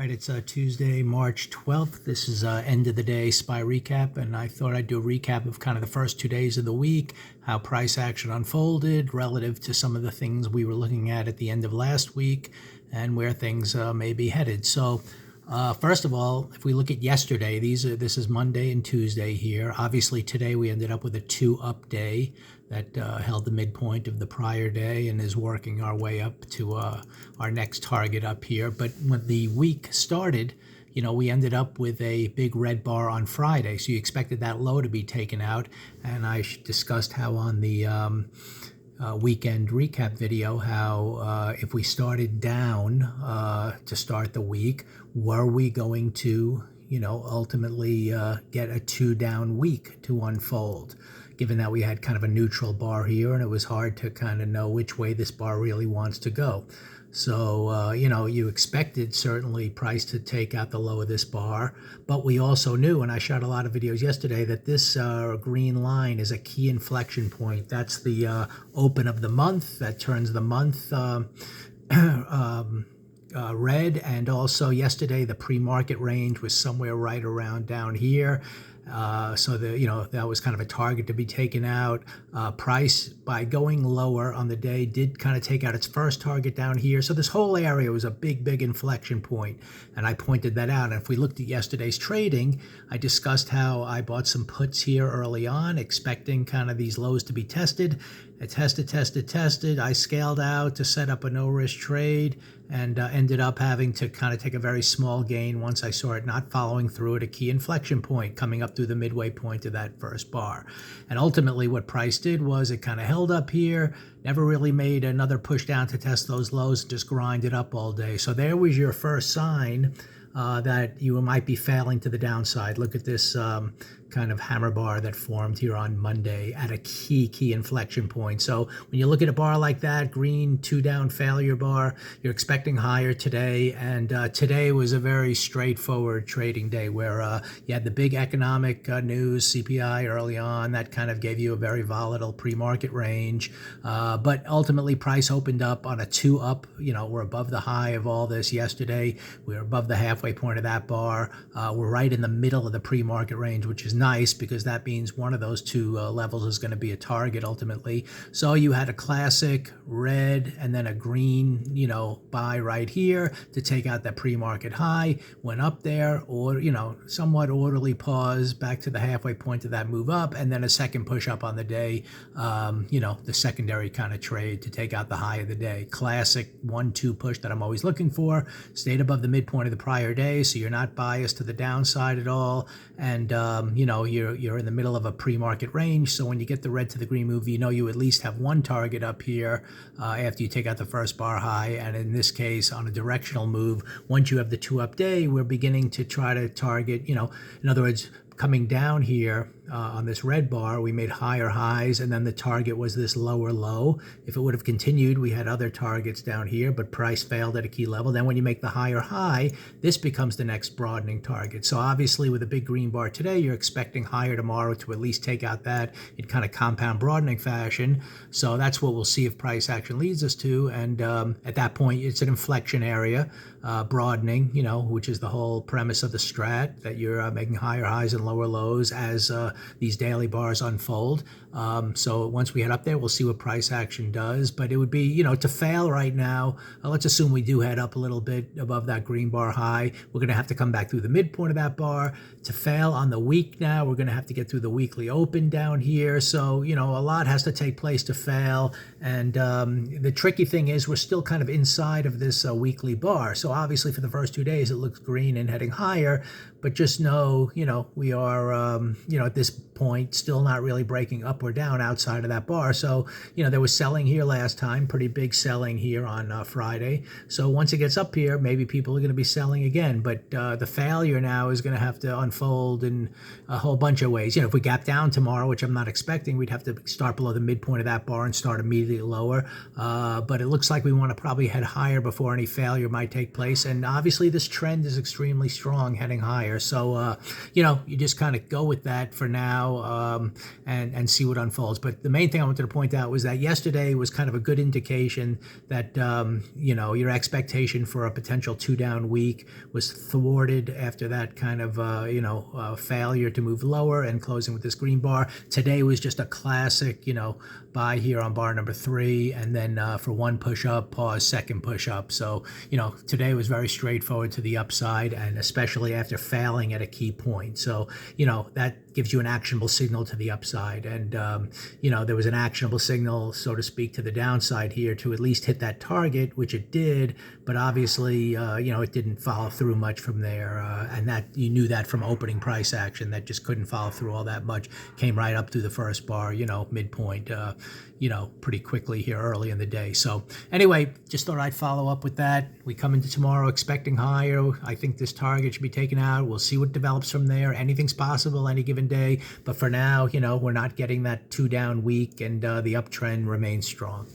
All right, it's Tuesday, March 12th. This is end of the day SPY recap, and I thought I'd do a recap of kind of the first 2 days of the week, how price action unfolded relative to some of the things we were looking at the end of last week, and where things may be headed. So, first of all, if we look at yesterday, this is Monday and Tuesday here. Obviously, today we ended up with a 2-up day that held the midpoint of the prior day and is working our way up to our next target up here. But when the week started, we ended up with a big red bar on Friday. So you expected that low to be taken out. And I discussed how on the weekend recap video, how if we started down to start the week, were we going to, ultimately get a 2-down week to unfold? Given that we had kind of a neutral bar here and it was hard to kind of know which way this bar really wants to go. So, you expected certainly price to take out the low of this bar, but we also knew, and I shot a lot of videos yesterday, that this green line is a key inflection point. That's the open of the month that turns the month red, and also yesterday the pre-market range was somewhere right around down here. So that was kind of a target to be taken out. Price, by going lower on the day, did kind of take out its first target down here. So this whole area was a big inflection point, and I pointed that out. And if we looked at yesterday's trading, I discussed how I bought some puts here early on, expecting kind of these lows to be tested. I tested. I scaled out to set up a no-risk trade and ended up having to kind of take a very small gain once I saw it not following through at a key inflection point coming up through the midway point of that first bar. And ultimately what price did was it kind of held up here, never really made another push down to test those lows, and just grinded up all day. So there was your first sign that you might be failing to the downside. Look at this kind of hammer bar that formed here on Monday at a key inflection point. So when you look at a bar like that, green 2-down failure bar, you're expecting higher today. And today was a very straightforward trading day where you had the big economic news, CPI early on, that kind of gave you a very volatile pre-market range. But ultimately price opened up on a 2-up. We're above the high of all this yesterday. We're above the halfway point of that bar. We're right in the middle of the pre-market range, which is nice because that means one of those two levels is going to be a target ultimately. So you had a classic red and then a green, buy right here to take out that pre-market high, went up there, or, somewhat orderly pause back to the halfway point of that move up, and then a second push up on the day, the secondary kind of trade to take out the high of the day. Classic 1-2 push that I'm always looking for. Stayed above the midpoint of the prior day, so you're not biased to the downside at all. And, you're in the middle of a pre-market range. So when you get the red to the green move, you at least have one target up here after you take out the first bar high. And in this case, on a directional move, once you have the 2-up day, we're beginning to try to target, in other words, coming down here on this red bar, we made higher highs, and then the target was this lower low. If it would have continued, we had other targets down here, but price failed at a key level. Then when you make the higher high, this becomes the next broadening target. So obviously with a big green bar today, you're expecting higher tomorrow to at least take out that in kind of compound broadening fashion. So that's what we'll see if price action leads us to. And at that point, it's an inflection area, broadening, which is the whole premise of the strat, that you're making higher highs and lower lows as these daily bars unfold. So once we head up there, we'll see what price action does. But it would be, to fail right now, let's assume we do head up a little bit above that green bar high. We're going to have to come back through the midpoint of that bar. To fail on the week now, we're going to have to get through the weekly open down here. So, a lot has to take place to fail. And the tricky thing is we're still kind of inside of this weekly bar. So obviously for the first 2 days, it looks green and heading higher. But just know, we are, at this point, still not really breaking up or down outside of that bar. So, there was selling here last time, pretty big selling here on Friday. So once it gets up here, maybe people are going to be selling again. But the failure now is going to have to unfold in a whole bunch of ways. If we gap down tomorrow, which I'm not expecting, we'd have to start below the midpoint of that bar and start immediately lower. But it looks like we want to probably head higher before any failure might take place. And obviously this trend is extremely strong heading higher. So, you just kind of go with that for now, and see what unfolds. But the main thing I wanted to point out was that yesterday was kind of a good indication that your expectation for a potential 2-down week was thwarted after that kind of failure to move lower and closing with this green bar. Today was just a classic buy here on bar number 3, and then for one push up, pause, second push up. So today was very straightforward to the upside, and especially after failing at a key point. So that gives you an actionable signal to the upside, and there was an actionable signal, so to speak, to the downside here to at least hit that target, which it did. But obviously it didn't follow through much from there, and that you knew that from opening price action, that just couldn't follow through all that much. Came right up through the first bar, midpoint, pretty quickly here early in the day. So anyway, just thought I'd follow up with that. We come into tomorrow expecting higher. I think this target should be taken out. We'll see what develops from there. Anything's possible any given day, but for now, we're not getting that 2-down week, and the uptrend remains strong.